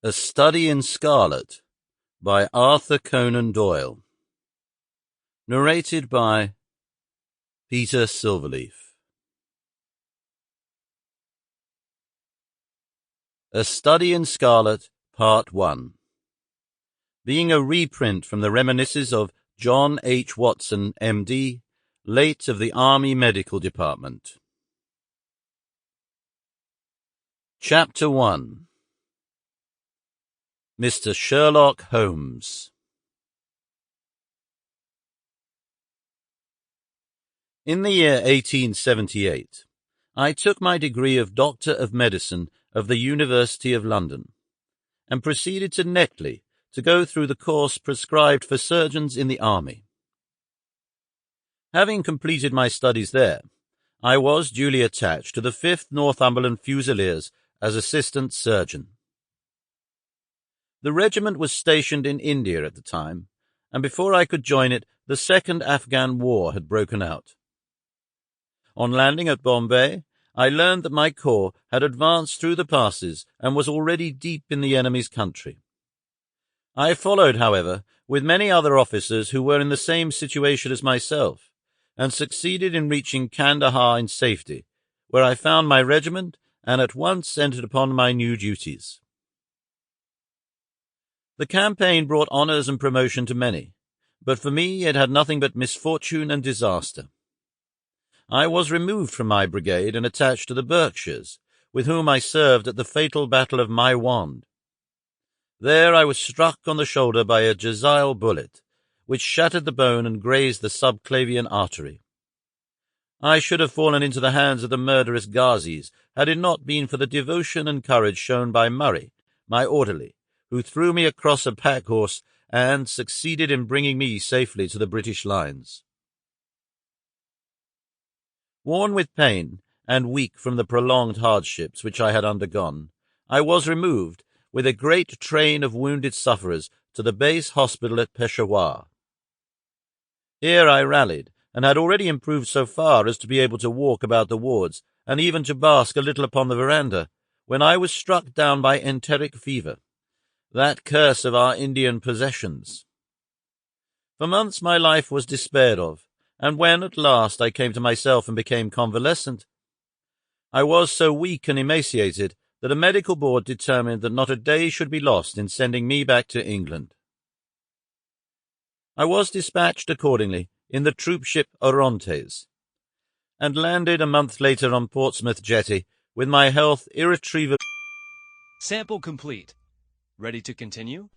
A Study in Scarlet by Arthur Conan Doyle. Narrated by Peter Silverleaf. A Study in Scarlet, Part 1. Being a reprint from the reminiscences of John H. Watson, M.D., late of the Army Medical Department. Chapter 1. Mr. Sherlock Holmes. In the year 1878, I took my degree of Doctor of Medicine of the University of London, and proceeded to Netley to go through the course prescribed for surgeons in the army. Having completed my studies there, I was duly attached to the 5th Northumberland Fusiliers as assistant surgeon. The regiment was stationed in India at the time, and before I could join it, the Second Afghan War had broken out. On landing at Bombay, I learned that my corps had advanced through the passes and was already deep in the enemy's country. I followed, however, with many other officers who were in the same situation as myself, and succeeded in reaching Kandahar in safety, where I found my regiment and at once entered upon my new duties. The campaign brought honours and promotion to many, but for me it had nothing but misfortune and disaster. I was removed from my brigade and attached to the Berkshires, with whom I served at the fatal battle of Maiwand. There I was struck on the shoulder by a Jezile bullet, which shattered the bone and grazed the subclavian artery. I should have fallen into the hands of the murderous Ghazis had it not been for the devotion and courage shown by Murray, my orderly, who threw me across a pack-horse and succeeded in bringing me safely to the British lines. Worn with pain and weak from the prolonged hardships which I had undergone, I was removed, with a great train of wounded sufferers, to the base hospital at Peshawar. Here I rallied, and had already improved so far as to be able to walk about the wards, and even to bask a little upon the veranda, when I was struck down by enteric fever, that curse of our Indian possessions. For months my life was despaired of, and when at last I came to myself and became convalescent, I was so weak and emaciated that a medical board determined that not a day should be lost in sending me back to England. I was dispatched accordingly in the troop ship Orontes, and landed a month later on Portsmouth jetty with my health irretrievably. Sample complete. Ready to continue?